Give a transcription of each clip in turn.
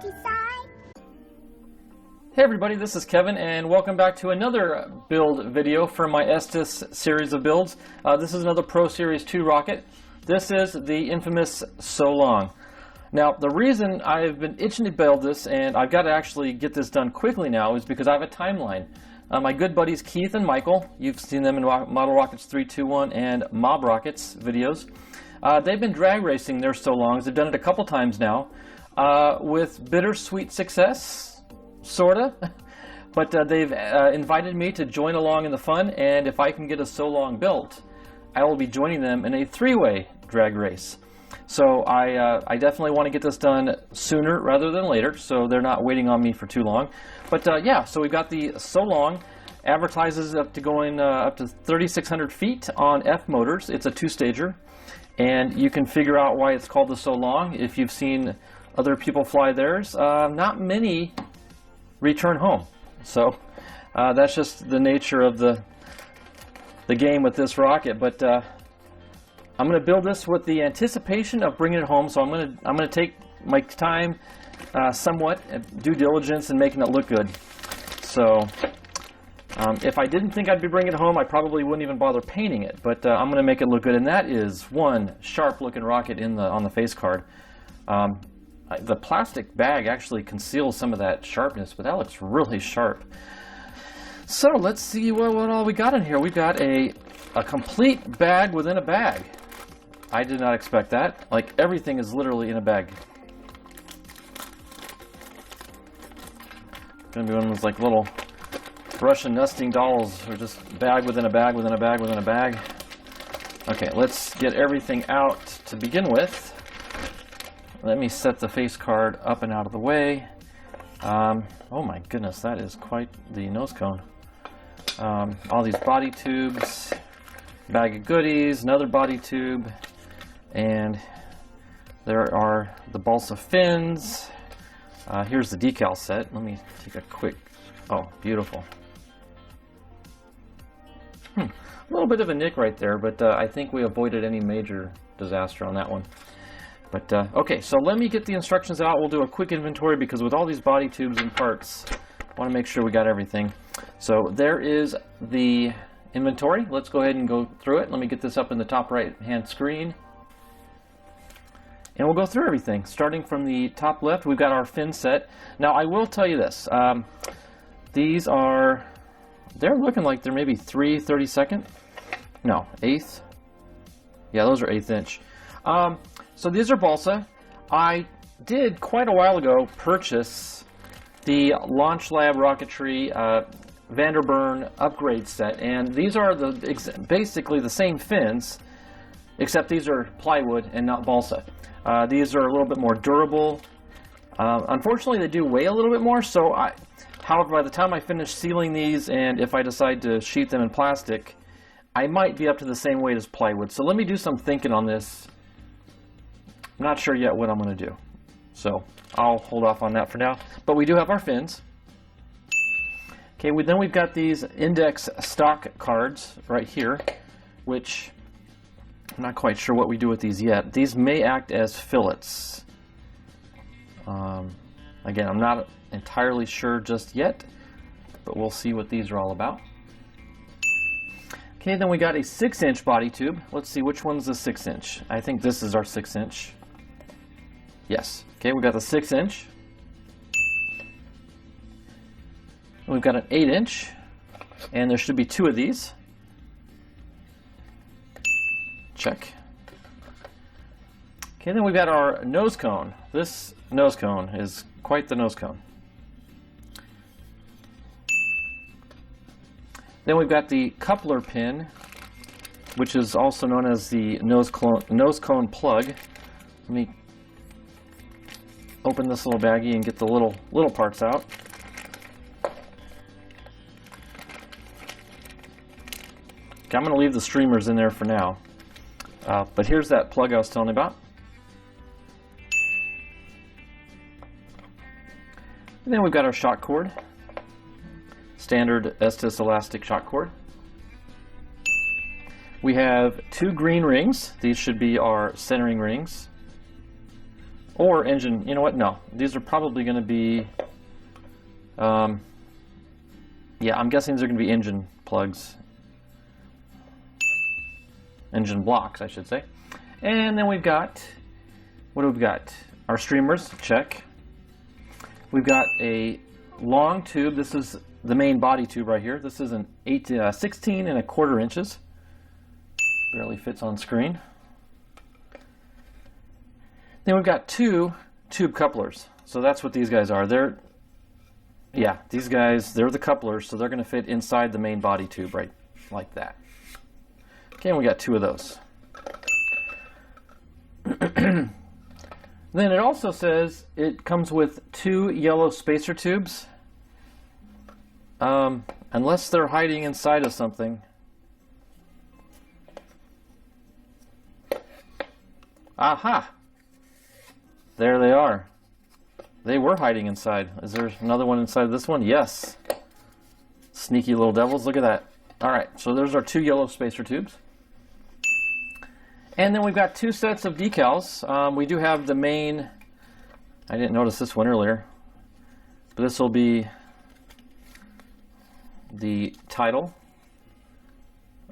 decide? Hey everybody, this is Kevin and welcome back to another build video for my Estes series of builds. This is another Pro Series 2 rocket. This is the infamous So Long. Now the reason I've been itching to build this, and I've got to actually get this done quickly now, is because I have a timeline. My good buddies Keith and Michael, you've seen them in Model Rockets 321 and Mob Rockets videos. They've been drag racing their So Longs. They've done it a couple times now with bittersweet success. Sorta, but they've invited me to join along in the fun, and if I can get a So Long built, I will be joining them in a three-way drag race. So I definitely want to get this done sooner rather than later, so they're not waiting on me for too long. But yeah, so we've got the So Long, advertises up to going up to 3,600 feet on F motors. It's a two-stager, and you can figure out why it's called the So Long if you've seen other people fly theirs. Not many return home, so that's just the nature of the game with this rocket. But I'm going to build this with the anticipation of bringing it home, so I'm going to take my time, somewhat due diligence, and making it look good. So if I didn't think I'd be bringing it home, I probably wouldn't even bother painting it, but I'm going to make it look good. And that is one sharp looking rocket on the face card. The plastic bag actually conceals some of that sharpness, but that looks really sharp. So let's see what all we got in here. We got a complete bag within a bag. I did not expect that. Like, everything is literally in a bag. Gonna be one of those like little Russian nesting dolls, or just bag within a bag within a bag within a bag. Okay, let's get everything out to begin with. Let me set the face card up and out of the way. Oh my goodness, that is quite the nose cone. All these body tubes, bag of goodies, another body tube, and there are the balsa fins. Here's the decal set. Let me take a quick, oh, beautiful. A little bit of a nick right there, but I think we avoided any major disaster on that one. But okay, so let me get the instructions out. We'll do a quick inventory, because with all these body tubes and parts, I want to make sure we got everything. So there is the inventory. Let's go ahead and go through it. Let me get this up in the top right hand screen, and we'll go through everything. Starting from the top left, we've got our fin set. Now I will tell you this, these are, they're looking like they're maybe 3/32. No, 1/8. Yeah, those are 1/8 inch. So these are balsa. I did quite a while ago purchase the Launch Lab Rocketry Vanderburn upgrade set, and these are basically the same fins, except these are plywood and not balsa. These are a little bit more durable. Unfortunately, they do weigh a little bit more, so however, by the time I finish sealing these, and if I decide to sheet them in plastic, I might be up to the same weight as plywood. So let me do some thinking on this. I'm not sure yet what I'm going to do, so I'll hold off on that for now. But we do have our fins. Okay, then we've got these index stock cards right here, which I'm not quite sure what we do with these yet. These may act as fillets. Again, I'm not entirely sure just yet, but we'll see what these are all about. Okay, then we got a 6-inch body tube. Let's see, which one's the 6-inch? I think this is our 6-inch. Yes. Okay, we've got the 6-inch. We've got an 8-inch, and there should be 2 of these. Check. Okay, then we've got our nose cone. This nose cone is quite the nose cone. Then we've got the coupler pin, which is also known as the nose cone plug. Let me open this little baggie and get the little parts out. Okay, I'm going to leave the streamers in there for now. But here's that plug I was telling you about. And then we've got our shock cord. Standard Estes elastic shock cord. We have 2 green rings. These should be our centering rings. Or engine, you know what, no. These are probably going to be, yeah, I'm guessing these are going to be engine plugs. Engine blocks, I should say. And then we've got, what do we got? Our streamers, check. We've got a long tube. This is the main body tube right here. This is an 16 and a quarter inches. Barely fits on screen. Then we've got two tube couplers. So that's what these guys are. Yeah, these guys, they're the couplers, so they're going to fit inside the main body tube right like that. Okay, and we got two of those. Then it also says it comes with two yellow spacer tubes. Unless they're hiding inside of something. Aha! There they are. They were hiding inside. Is there another one inside this one? Yes. Sneaky little devils. Look at that. Alright, so there's our two yellow spacer tubes. And then we've got two sets of decals. We do have the main, I didn't notice this one earlier, but this will be the title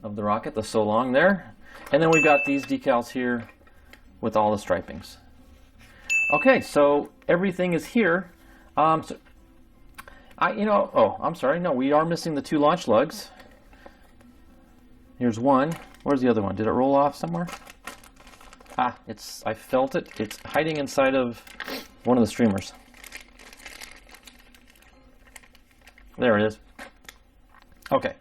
of the rocket, the So Long there. And then we've got these decals here with all the stripings. Okay, so everything is here. I'm sorry, no, we are missing the two launch lugs. Here's one. Where's the other one? Did it roll off somewhere? Ah, I felt it. It's hiding inside of one of the streamers. There it is. Okay,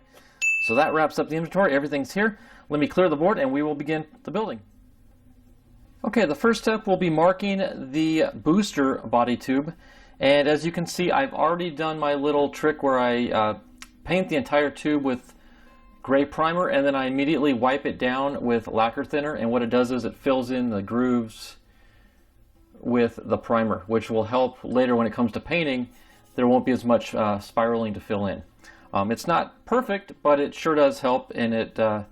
so that wraps up the inventory. Everything's here. Let me clear the board and we will begin the building. Okay, the first step will be marking the booster body tube. And as you can see, I've already done my little trick where I paint the entire tube with gray primer and then I immediately wipe it down with lacquer thinner, and what it does is it fills in the grooves with the primer, which will help later when it comes to painting. There won't be as much spiraling to fill in. It's not perfect, but it sure does help, and it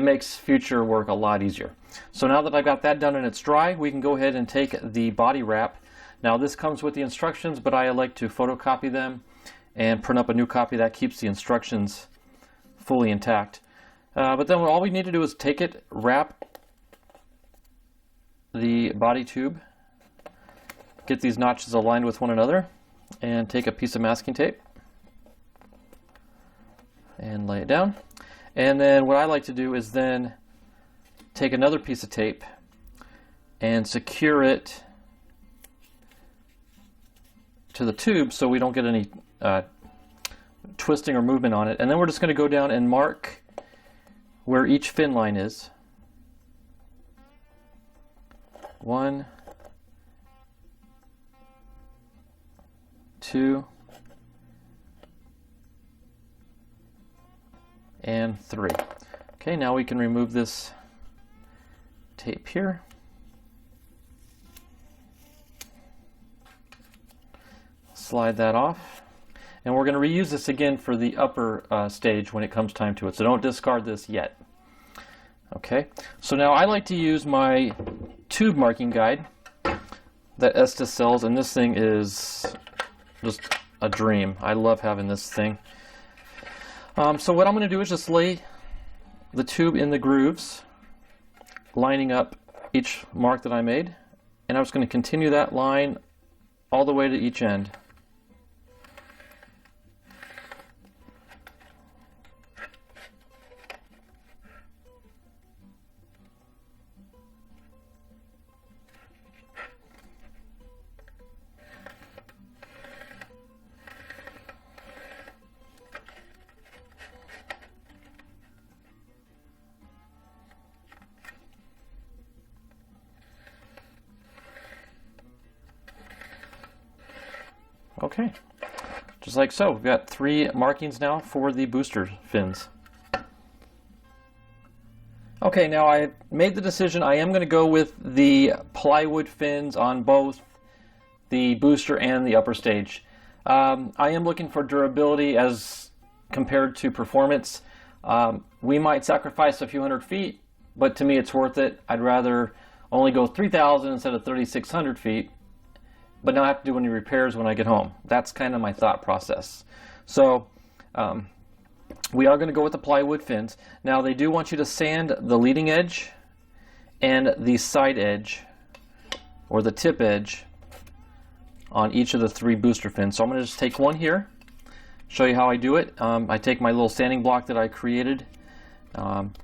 makes future work a lot easier. So now that I've got that done and it's dry, we can go ahead and take the body wrap. Now this comes with the instructions, but I like to photocopy them and print up a new copy that keeps the instructions fully intact. But then all we need to do is take it, wrap the body tube, get these notches aligned with one another, and take a piece of masking tape and lay it down. And then what I like to do is then take another piece of tape and secure it to the tube so we don't get any twisting or movement on it. And then we're just going to go down and mark where each fin line is. 1, 2, and 3. Okay, now we can remove this tape here. Slide that off. And we're going to reuse this again for the upper stage when it comes time to it. So don't discard this yet. Okay, so now I like to use my tube marking guide that Estes sells, and this thing is just a dream. I love having this thing. So what I'm going to do is just lay the tube in the grooves, lining up each mark that I made, and I'm just going to continue that line all the way to each end. Okay, just like so. We've got 3 markings now for the booster fins. Okay, now I made the decision. I am going to go with the plywood fins on both the booster and the upper stage. I am looking for durability as compared to performance. We might sacrifice a few hundred feet, but to me it's worth it. I'd rather only go 3,000 instead of 3,600 feet, but not have to do any repairs when I get home. That's kind of my thought process. So we are going to go with the plywood fins. Now they do want you to sand the leading edge and the side edge, or the tip edge, on each of the 3 booster fins. So I'm going to just take one here, show you how I do it. I take my little sanding block that I created.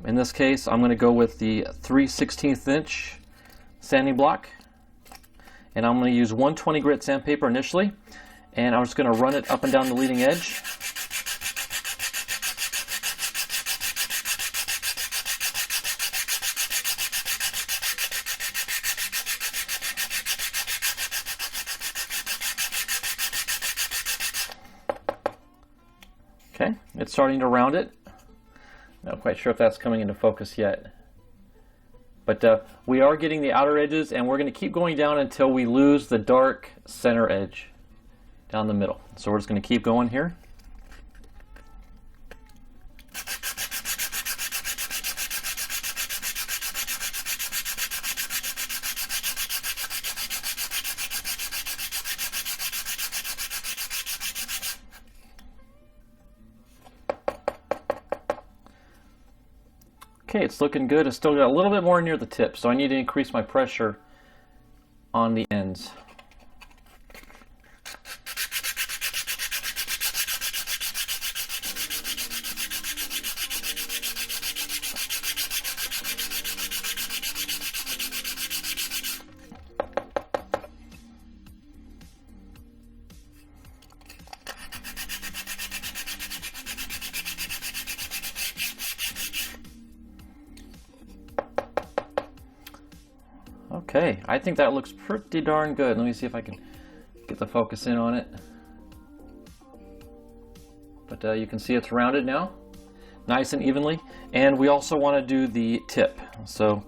In this case, I'm going to go with the 3/16 inch sanding block, and I'm going to use 120 grit sandpaper initially, and I'm just going to run it up and down the leading edge. Okay, it's starting to round it. Not quite sure if that's coming into focus yet. But we are getting the outer edges, and we're going to keep going down until we lose the dark center edge down the middle. So we're just going to keep going here. Okay, it's looking good. It's still got a little bit more near the tip, so I need to increase my pressure on the ends. Okay, I think that looks pretty darn good. Let me see if I can get the focus in on it. But you can see it's rounded now, nice and evenly. And we also want to do the tip. So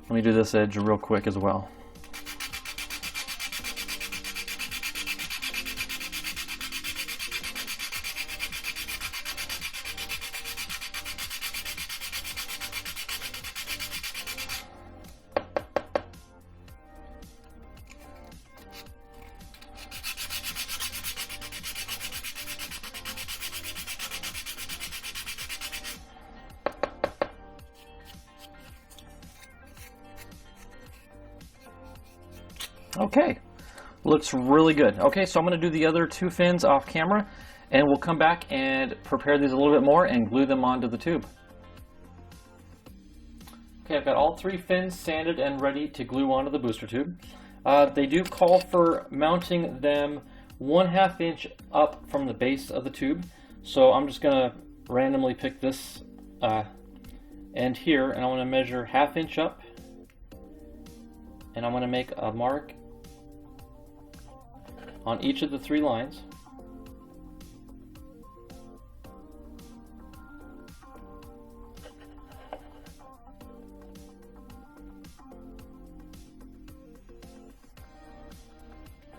let me do this edge real quick as well. Okay, looks really good. Okay, so I'm going to do the other 2 fins off camera, and we'll come back and prepare these a little bit more and glue them onto the tube. Okay, I've got all 3 fins sanded and ready to glue onto the booster tube. They do call for mounting them 1/2 inch up from the base of the tube. So I'm just going to randomly pick this end here, and I want to measure 1/2 inch up, and I'm going to make a mark on each of the 3 lines.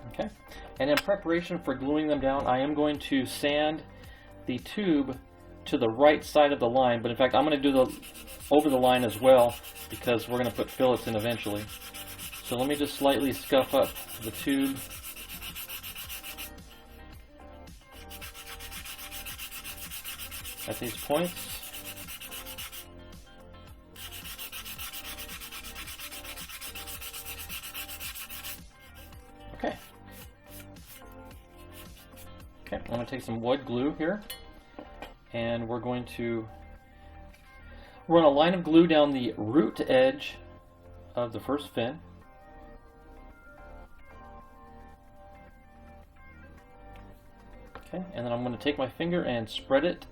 Okay, and in preparation for gluing them down, I am going to sand the tube to the right side of the line, but in fact I'm going to do the over the line as well, because we're going to put fillets in eventually. So let me just slightly scuff up the tube. At these points. Okay. Okay, I'm going to take some wood glue here, and we're going to run a line of glue down the root edge of the first fin. Okay, and then I'm going to take my finger and spread it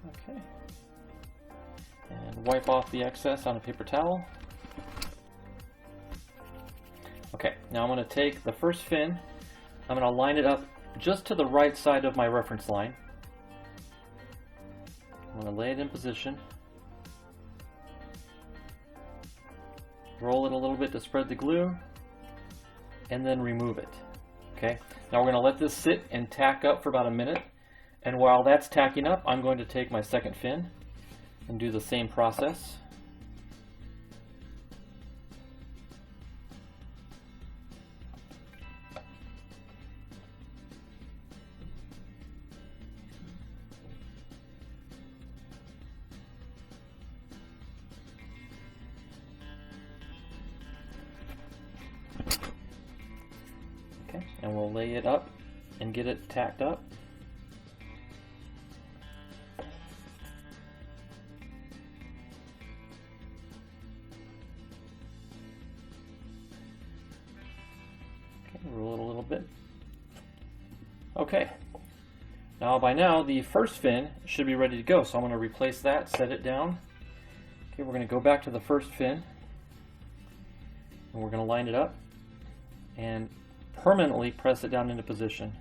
okay, and wipe off the excess on a paper towel. Okay, now I'm going to take the first fin, I'm going to line it up just to the right side of my reference line. I'm going to lay it in position, roll it a little bit to spread the glue, and then remove it. Okay, Okay, now we're going to let this sit and tack up for about a minute, and while that's tacking up, I'm going to take my second fin and do the same process. Okay, and we'll lay it up and get it tacked up. Roll it a little bit. Okay, now by now the first fin should be ready to go, so I'm going to replace that, set it down. Okay, we're going to go back to the first fin and we're going to line it up and permanently press it down into position.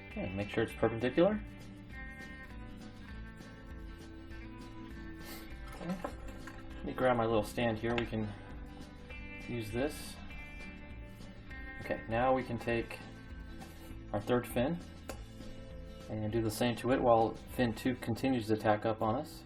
Okay, make sure it's perpendicular. Okay. Let me grab my little stand here. We can use this. Okay, now we can take our third fin and do the same to it while fin 2 continues to tack up on us.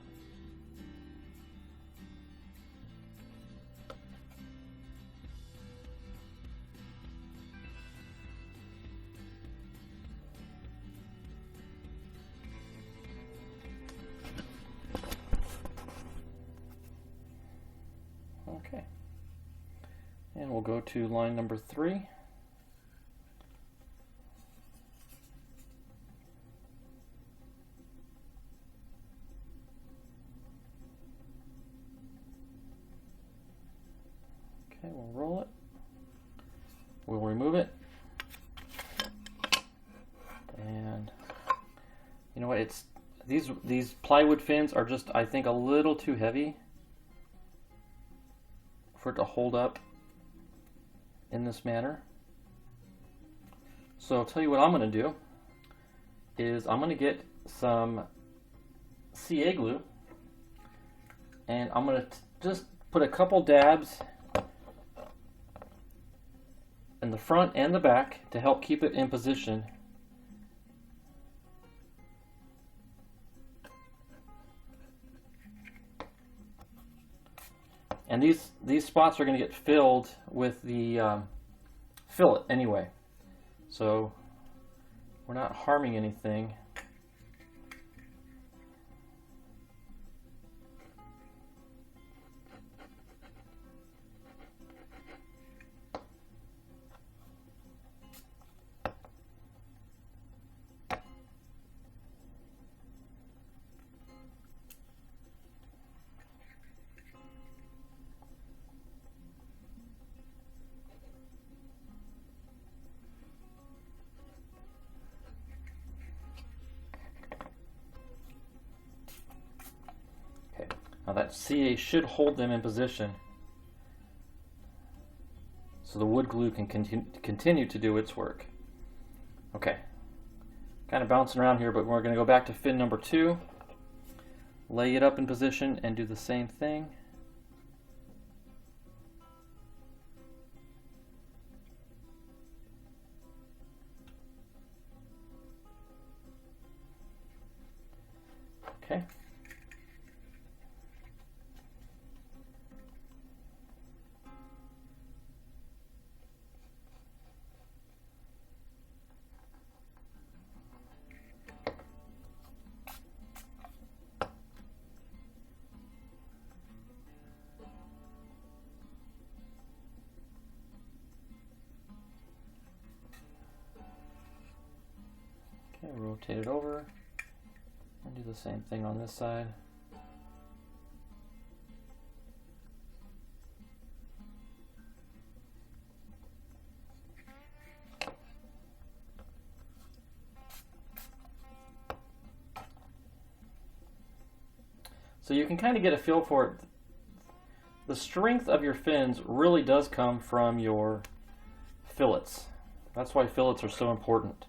Okay, and we'll go to line number 3. Okay, we'll roll it. We'll remove it. And you know what, it's these plywood fins are just, I think, a little too heavy for it to hold up in this manner. So I'll tell you what I'm going to do is I'm going to get some CA glue and I'm going to just put a couple dabs in the front and the back to help keep it in position. And these spots are going to get filled with the fillet anyway, so we're not harming anything. Now that CA should hold them in position so the wood glue can continue to do its work. Okay, kind of bouncing around here, but we're going to go back to fin number 2, lay it up in position and do the same thing. Okay. Okay, rotate it over and do the same thing on this side. So you can kind of get a feel for it. the strength of your fins really does come from your fillets. That's why fillets are so important.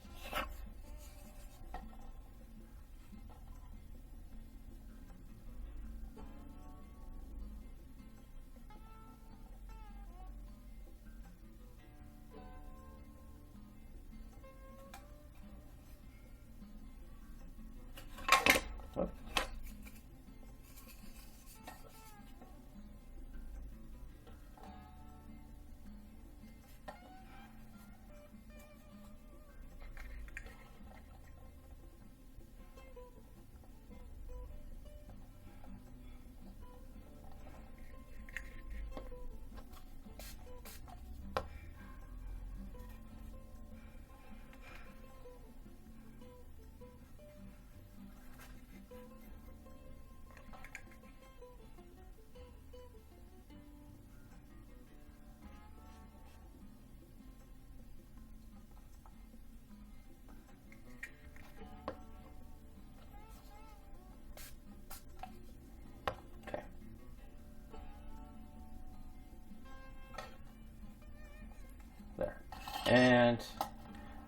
And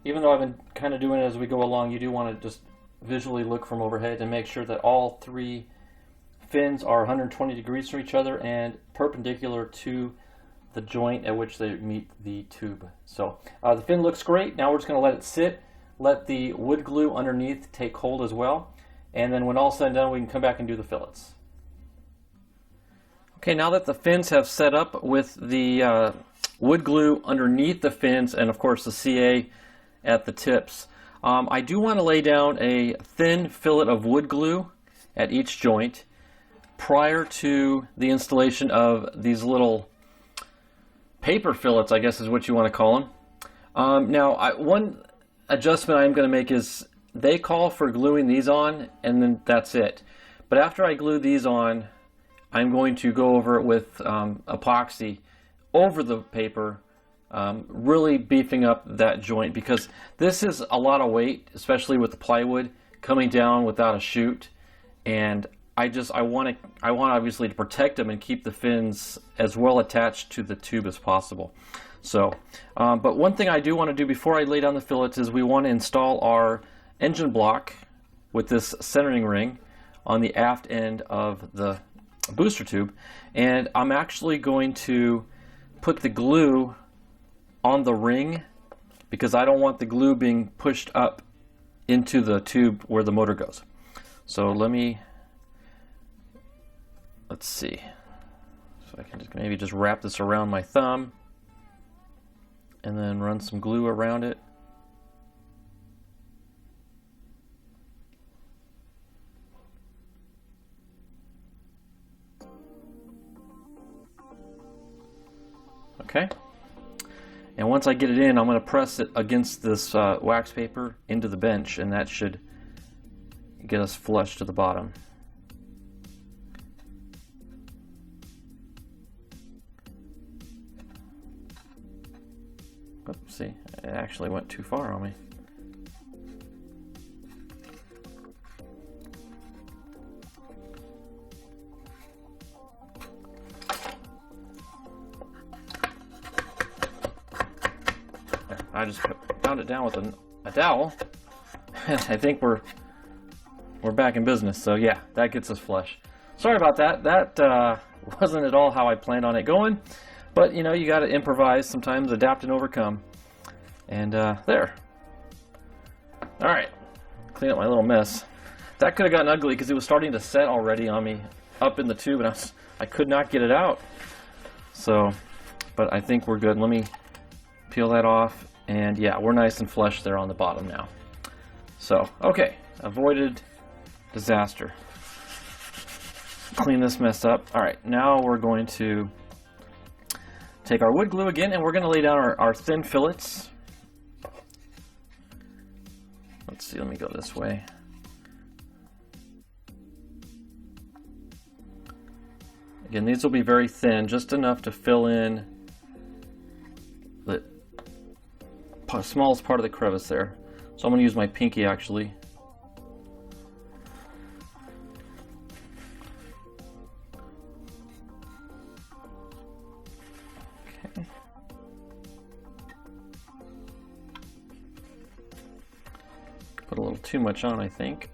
even though I've been kind of doing it as we go along, you do want to just visually look from overhead and make sure that all three fins are 120 degrees from each other and perpendicular to the joint at which they meet the tube. So the fin looks great. Now we're just going to let it sit, let the wood glue underneath take hold as well, and then when all said and done, we can come back and do the fillets. Okay, now that the fins have set up with the wood glue underneath the fins and of course the CA at the tips, I do want to lay down a thin fillet of wood glue at each joint prior to the installation of these little paper fillets, I guess is what you want to call them. Now one adjustment I'm going to make is they call for gluing these on and then that's it. But after I glue these on, I'm going to go over it with epoxy over the paper, really beefing up that joint, because this is a lot of weight, especially with the plywood coming down without a chute, and I want obviously to protect them and keep the fins as well attached to the tube as possible. So, but one thing I do want to do before I lay down the fillets is we want to install our engine block with this centering ring on the aft end of the booster tube, and I'm actually going to put the glue on the ring because I don't want the glue being pushed up into the tube where the motor goes. So let's see, so I can maybe just wrap this around my thumb and then run some glue around it. Okay, and once I get it in, I'm going to press it against this wax paper into the bench, and that should get us flush to the bottom. Oops, see, it actually went too far on me. I just pound it down with a dowel, and I think we're back in business. So yeah, that gets us flush. Sorry about that. That wasn't at all how I planned on it going, but you know, you got to improvise sometimes, adapt and overcome. And there. All right, clean up my little mess. That could have gotten ugly because it was starting to set already on me up in the tube, and I could not get it out. So, but I think we're good. Let me peel that off. And yeah, we're nice and flush there on the bottom now. So, okay, avoided disaster. Clean this mess up. All right, now we're going to take our wood glue again, and we're going to lay down our thin fillets. Let's see, let me go this way. Again, these will be very thin, just enough to fill in the smallest part of the crevice there. So I'm going to use my pinky actually. Okay. Put a little too much on, I think.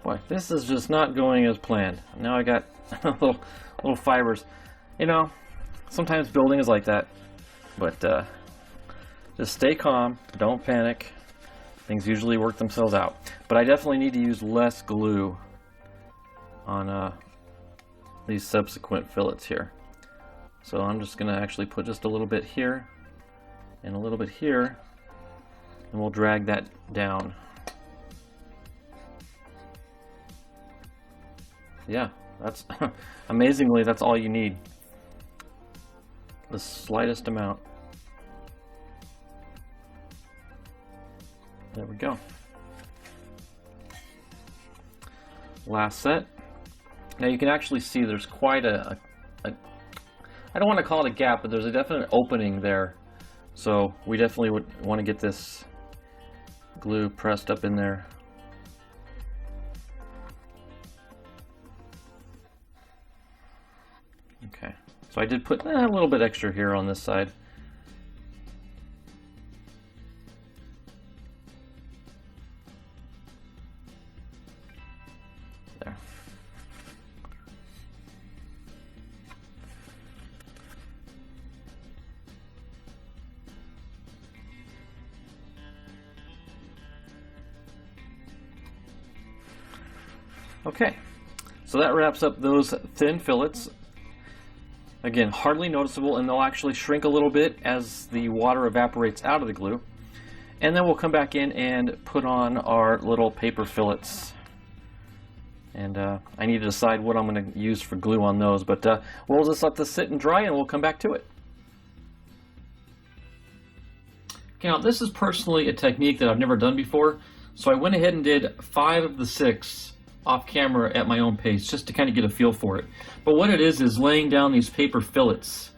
Boy, this is just not going as planned. Now I got little fibers. You know, sometimes building is like that, but just stay calm, don't panic. Things usually work themselves out. But I definitely need to use less glue on these subsequent fillets here. So I'm just going to actually put just a little bit here and a little bit here, and we'll drag that down. Yeah, that's amazingly, that's all you need. The slightest amount. There we go. Last set. Now you can actually see there's quite a I don't want to call it a gap, but there's a definite opening there. So we definitely would want to get this glue pressed up in there. Okay, so I did put a little bit extra here on this side. There. Okay, so that wraps up those thin fillets. Again, hardly noticeable, and they'll actually shrink a little bit as the water evaporates out of the glue. And then we'll come back in and put on our little paper fillets. And I need to decide what I'm going to use for glue on those, but we'll just let this sit and dry and we'll come back to it. Okay, now this is personally a technique that I've never done before, so I went ahead and did 5 of the 6 off camera at my own pace just to kind of get a feel for it. But what it is laying down these paper fillets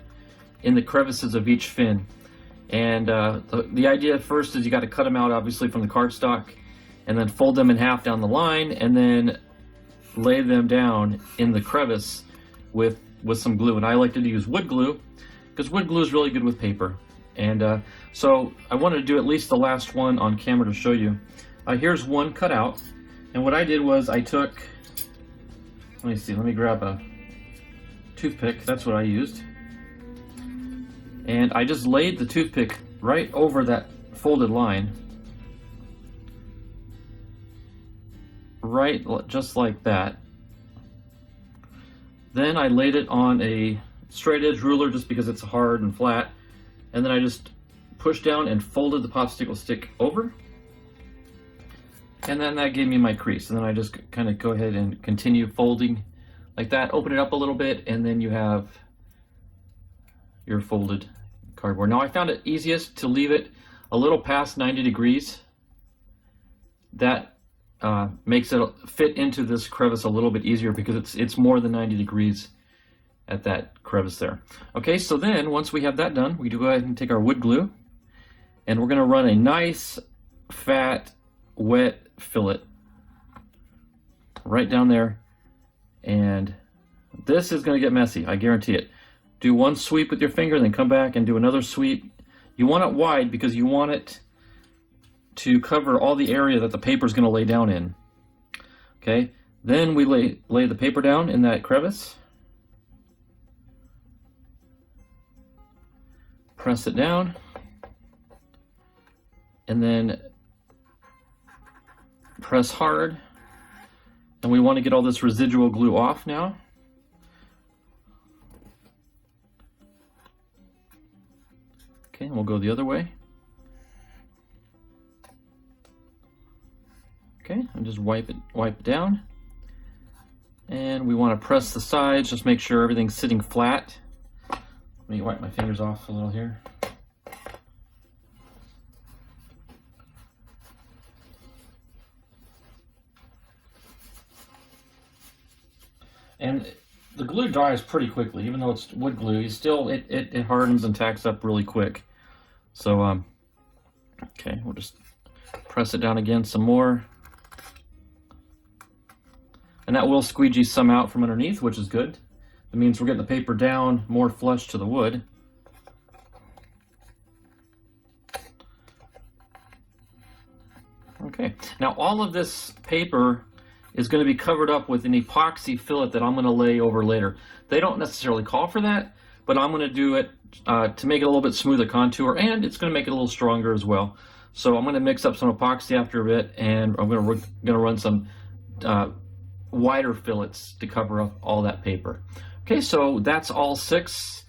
in the crevices of each fin. And the idea first is you got to cut them out obviously from the cardstock and then fold them in half down the line and then lay them down in the crevice with some glue. And I like to use wood glue because wood glue is really good with paper. And so I wanted to do at least the last one on camera to show you. Here's one cut out. And what I did was I took, let me see, let me grab a toothpick, that's what I used. And I just laid the toothpick right over that folded line. Right, just like that. Then I laid it on a straight edge ruler just because it's hard and flat. And then I just pushed down and folded the popsicle stick over. And then that gave me my crease. And then I just kind of go ahead and continue folding like that. Open it up a little bit, and then you have your folded cardboard. Now I found it easiest to leave it a little past 90 degrees. That makes it fit into this crevice a little bit easier because it's more than 90 degrees at that crevice there. Okay, so then once we have that done, we do go ahead and take our wood glue, and we're going to run a nice, fat, wet fillet right down there. And this is going to get messy, I guarantee it. Do one sweep with your finger, then come back and do another sweep. You want it wide because you want it to cover all the area that the paper is going to lay down in. Okay, then we lay the paper down in that crevice. Press it down. And then press hard. And we want to get all this residual glue off now. Okay, and we'll go the other way. Okay, and just wipe it down. And we want to press the sides, just make sure everything's sitting flat. Let me wipe my fingers off a little here. And the glue dries pretty quickly, even though it's wood glue. It hardens and tacks up really quick. So okay, we'll just press it down again some more, and that will squeegee some out from underneath, which is good. That means we're getting the paper down more flush to the wood. Okay, now all of this paper is going to be covered up with an epoxy fillet that I'm going to lay over later. They don't necessarily call for that, but I'm going to do it to make it a little bit smoother contour, and it's going to make it a little stronger as well. So I'm going to mix up some epoxy after a bit, and I'm going to run some wider fillets to cover up all that paper. Okay, so that's all 6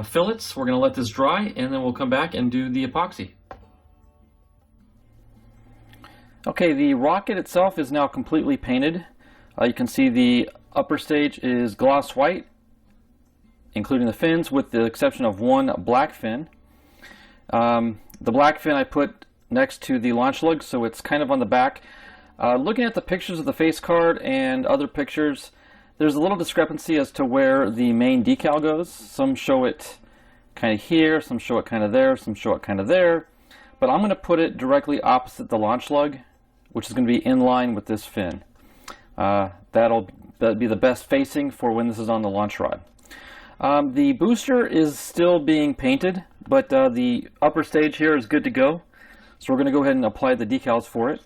fillets. We're going to let this dry, and then we'll come back and do the epoxy. Okay, the rocket itself is now completely painted. You can see the upper stage is gloss white, including the fins, with the exception of one black fin. The black fin I put next to the launch lug, so it's kind of on the back. Looking at the pictures of the face card and other pictures, there's a little discrepancy as to where the main decal goes. Some show it kind of here, some show it kind of there, some show it kind of there. But I'm going to put it directly opposite the launch lug, which is going to be in line with this fin. That'll be the best facing for when this is on the launch rod. The booster is still being painted, but the upper stage here is good to go. So we're going to go ahead and apply the decals for it.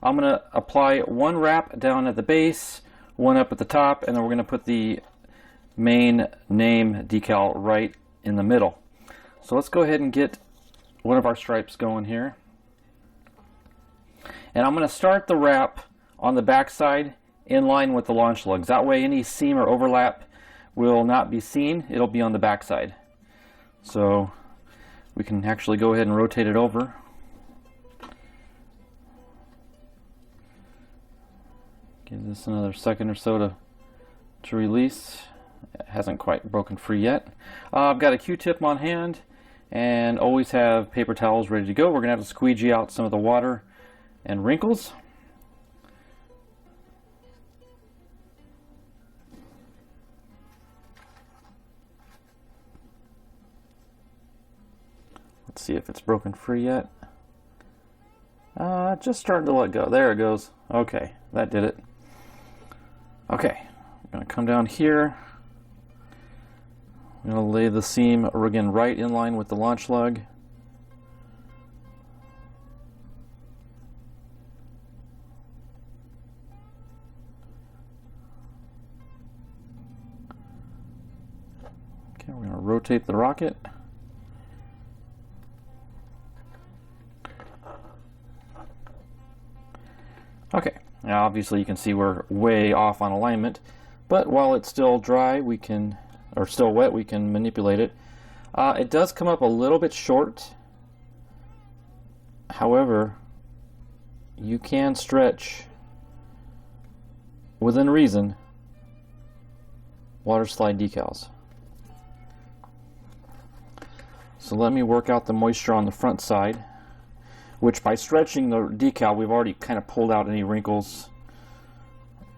I'm going to apply one wrap down at the base, one up at the top, and then we're going to put the main name decal right in the middle. So let's go ahead and get one of our stripes going here. And I'm going to start the wrap on the back side in line with the launch lugs. That way any seam or overlap will not be seen. It'll be on the back side. So we can actually go ahead and rotate it over. Give this another second or so to release. It hasn't quite broken free yet. I've got a Q-tip on hand and always have paper towels ready to go. We're going to have to squeegee out some of the water and wrinkles. Let's see if it's broken free yet. Just starting to let go. There it goes. Okay, that did it. Okay, I'm going to come down here. I'm going to lay the seam again right in line with the launch lug. Okay, we're going to rotate the rocket. Okay, now obviously you can see we're way off on alignment, but while it's still dry, we can, or still wet, we can manipulate it. It does come up a little bit short. However, you can stretch, within reason, water slide decals. So let me work out the moisture on the front side, which by stretching the decal, we've already kind of pulled out any wrinkles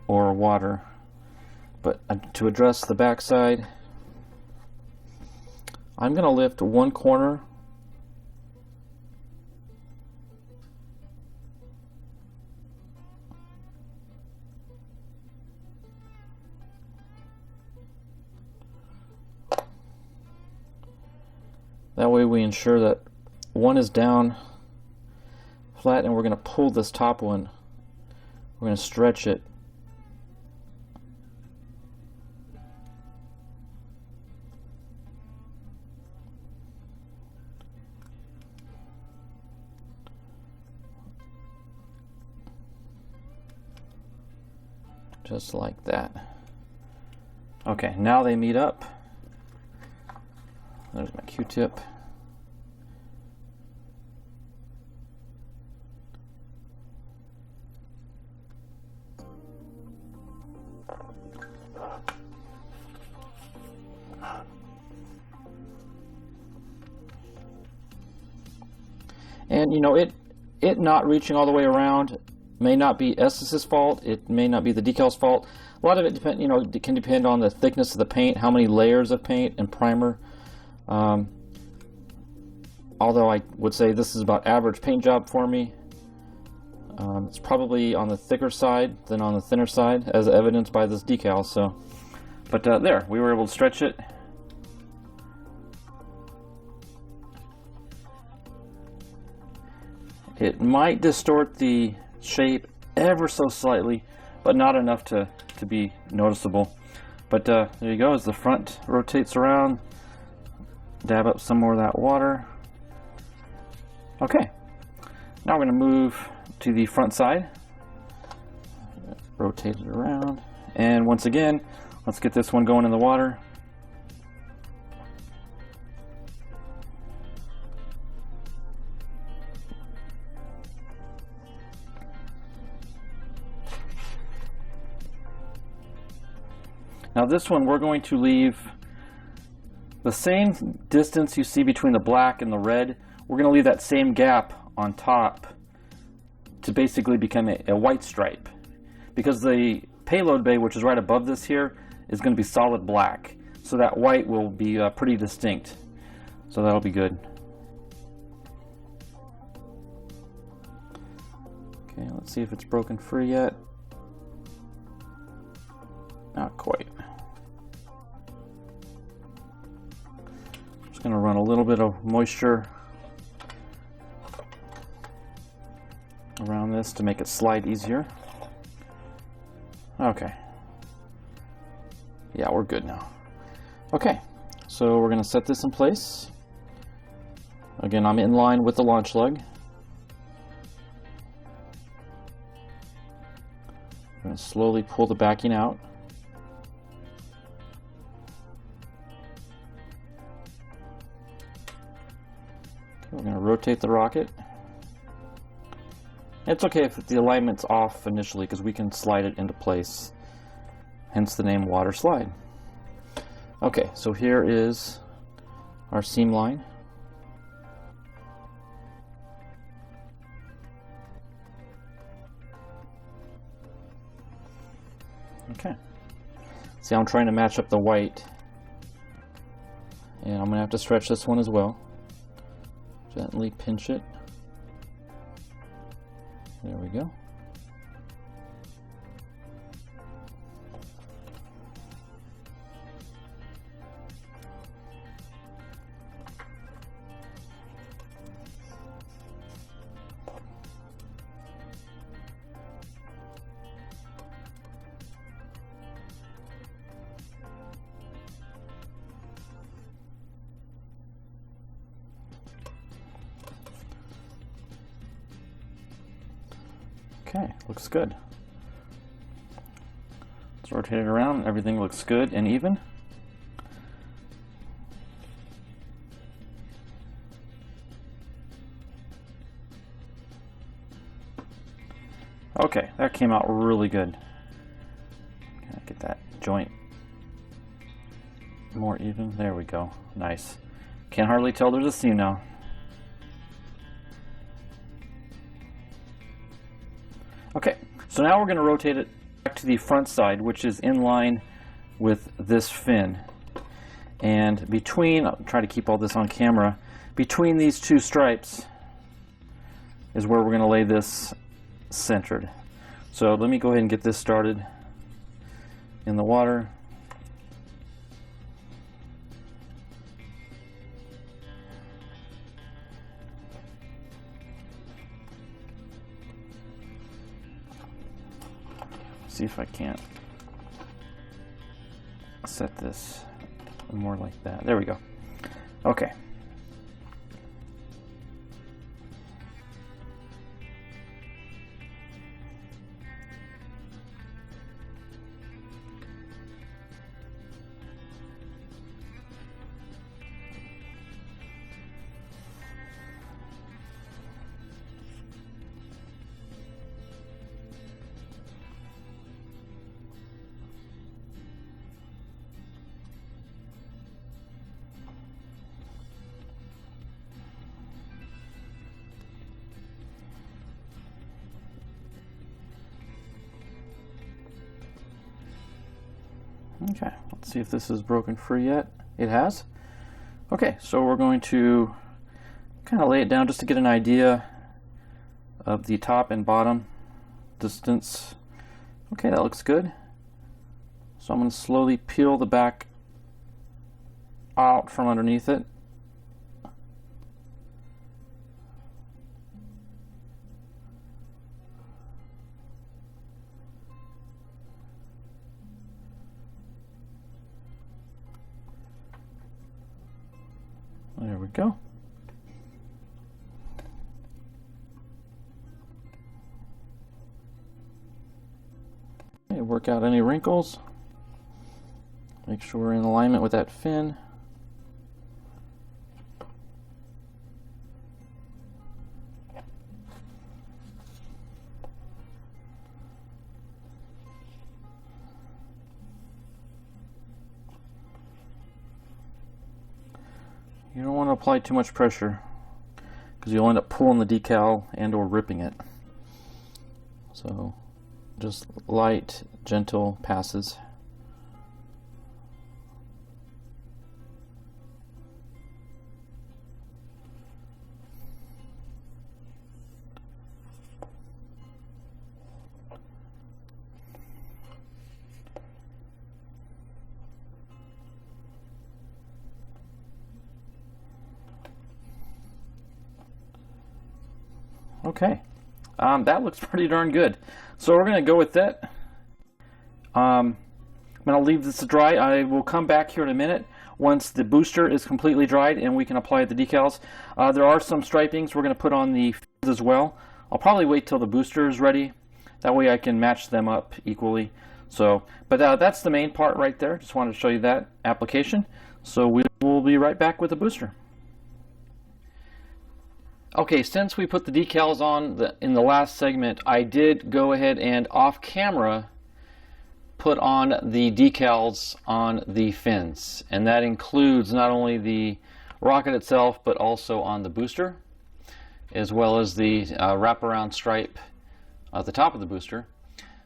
or water. But to address the back side, I'm going to lift one corner that way we ensure that one is down flat, and we're going to pull this top one. We're going to stretch it. Just like that. Okay, now they meet up. There's my Q-tip. And you know, it not reaching all the way around May not be Estes' fault. It may not be the decal's fault. A lot of it it can depend on the thickness of the paint, how many layers of paint and primer. Although I would say this is about average paint job for me. It's probably on the thicker side than on the thinner side, as evidenced by this decal. So, but there, we were able to stretch it. It might distort the shape ever so slightly, but not enough to be noticeable. But there you go, as the front rotates around, dab up some more of that water. Okay, now we're going to move to the front side. Rotate it around, and once again, let's get this one going in the water. Now this one, we're going to leave the same distance you see between the black and the red. We're going to leave that same gap on top to basically become a white stripe, because the payload bay, which is right above this here, is going to be solid black. So that white will be pretty distinct. So that'll be good. Okay, let's see if it's broken free yet. Not quite. Just going to run a little bit of moisture around this to make it slide easier. Okay. Yeah, we're good now. Okay, so we're going to set this in place. Again, I'm in line with the launch lug. I'm going to slowly pull the backing out. We're going to rotate the rocket. It's okay if the alignment's off initially, because we can slide it into place, hence the name water slide. Okay, so here is our seam line. Okay, see, I'm trying to match up the white, and I'm going to have to stretch this one as well. Gently pinch it. There we go. Okay, looks good. Let's rotate it around. Everything looks good and even. Okay, that came out really good. Can I get that joint more even? There we go. Nice. Can't hardly tell there's a seam now. Okay, so now we're going to rotate it back to the front side, which is in line with this fin. And between, I'll try to keep all this on camera, between these two stripes is where we're going to lay this centered. So let me go ahead and get this started in the water. See if I can't set this more like that. There we go. Okay. Okay, let's see if this is broken free yet. It has. Okay, so we're going to kind of lay it down just to get an idea of the top and bottom distance. Okay, that looks good. So I'm going to slowly peel the back out from underneath it. There we go. Okay, work out any wrinkles. Make sure we're in alignment with that fin. You don't want to apply too much pressure because you'll end up pulling the decal and or ripping it. So just light, gentle passes. Okay, that looks pretty darn good. So we're going to go with that. I'm going to leave this to dry. I will come back here in a minute once the booster is completely dried and we can apply the decals. There are some stripings we're going to put on the fins as well. I'll probably wait till the booster is ready. That way I can match them up equally. So, but that's the main part right there. Just wanted to show you that application. So we will be right back with the booster. Okay, since we put the decals on in the last segment, I did go ahead and off camera put on the decals on the fins, and that includes not only the rocket itself but also on the booster, as well as the wraparound stripe at the top of the booster.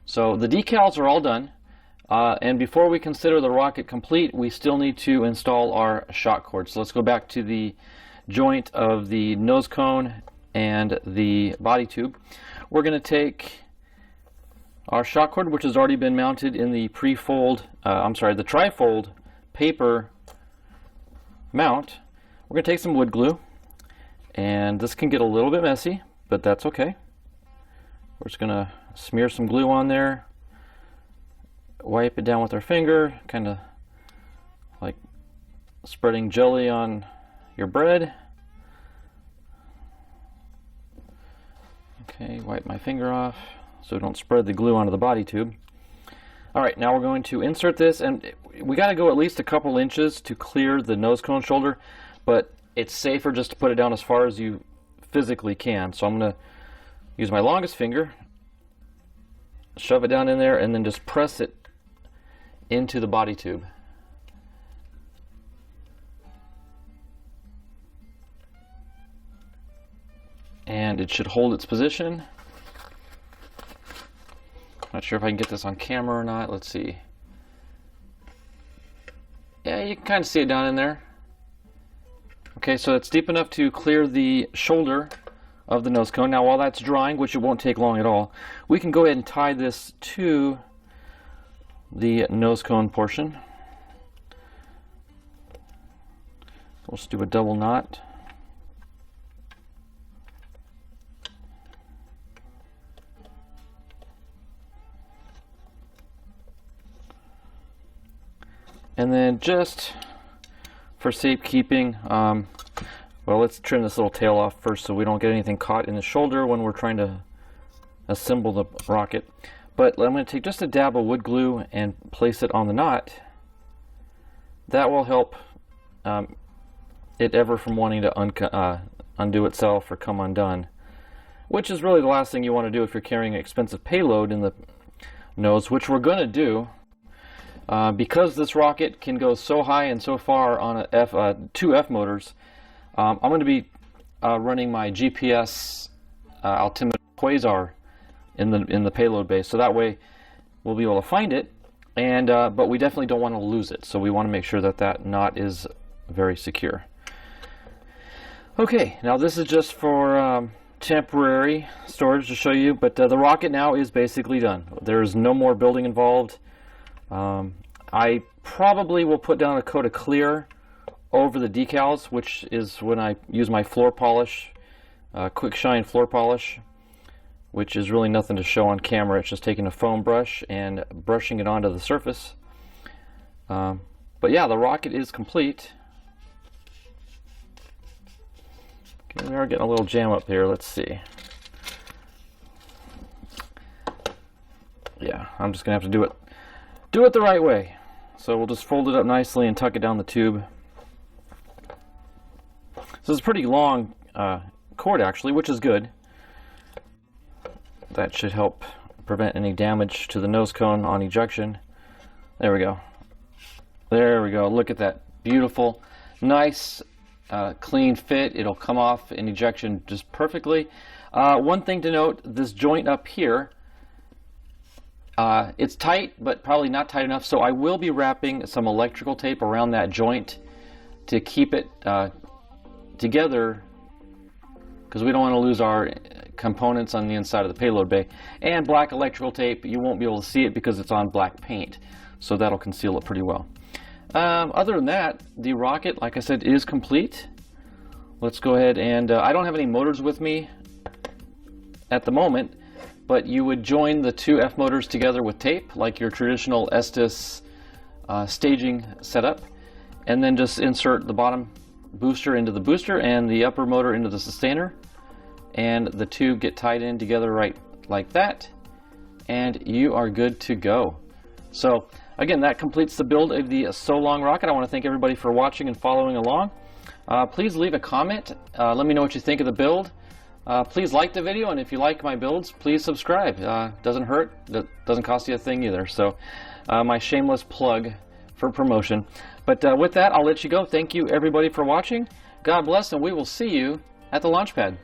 So the decals are all done, and before we consider the rocket complete, we still need to install our shock cord. So let's go back to the joint of the nose cone and the body tube. We're going to take our shock cord, which has already been mounted in the the trifold paper mount. We're going to take some wood glue, and this can get a little bit messy, but that's okay. We're just going to smear some glue on there, wipe it down with our finger, kind of like spreading jelly on your bread. Okay, wipe my finger off so don't spread the glue onto the body tube. Alright, now we're going to insert this, and we got to go at least a couple inches to clear the nose cone shoulder, but it's safer just to put it down as far as you physically can. So I'm going to use my longest finger, shove it down in there, and then just press it into the body tube. And it should hold its position. Not sure if I can get this on camera or not. Let's see. Yeah, you can kind of see it down in there. Okay, so it's deep enough to clear the shoulder of the nose cone. Now while that's drying, which it won't take long at all, we can go ahead and tie this to the nose cone portion. We'll just do a double knot. And then just for safekeeping, well, let's trim this little tail off first so we don't get anything caught in the shoulder when we're trying to assemble the rocket. But I'm going to take just a dab of wood glue and place it on the knot. That will help it ever from wanting to undo itself or come undone, which is really the last thing you want to do if you're carrying an expensive payload in the nose, which we're going to do. Because this rocket can go so high and so far on two F motors, I'm going to be running my GPS altimeter quasar in the payload base, so that way we'll be able to find it and but we definitely don't want to lose it, so we want to make sure that that knot is very secure. Okay, now this is just for temporary storage to show you, but the rocket now is basically done. There's no more building involved. I probably will put down a coat of clear over the decals, which is when I use my floor polish, quick shine floor polish, which is really nothing to show on camera. It's just taking a foam brush and brushing it onto the surface. But yeah, the rocket is complete. Okay, we are getting a little jam up here. Let's see. Yeah, I'm just gonna have to do it the right way. So we'll just fold it up nicely and tuck it down the tube. So it's a pretty long cord actually, which is good. That should help prevent any damage to the nose cone on ejection. There we go. There we go. Look at that. Beautiful, nice, clean fit. It'll come off in ejection just perfectly. One thing to note, this joint up here, it's tight, but probably not tight enough, so I will be wrapping some electrical tape around that joint to keep it together, because we don't want to lose our components on the inside of the payload bay. And black electrical tape, you won't be able to see it because it's on black paint, so that'll conceal it pretty well. Other than that, the rocket, like I said, is complete. Let's go ahead and I don't have any motors with me at the moment, but you would join the two F motors together with tape, like your traditional Estes staging setup, and then just insert the bottom booster into the booster and the upper motor into the sustainer, and the two get tied in together right like that, and you are good to go. So again, that completes the build of the So Long rocket. I want to thank everybody for watching and following along. Please leave a comment. Let me know what you think of the build. Please like the video, and if you like my builds, please subscribe. Doesn't hurt, doesn't cost you a thing either. So my shameless plug for promotion. But with that, I'll let you go. Thank you everybody for watching. God bless, and we will see you at the launch pad.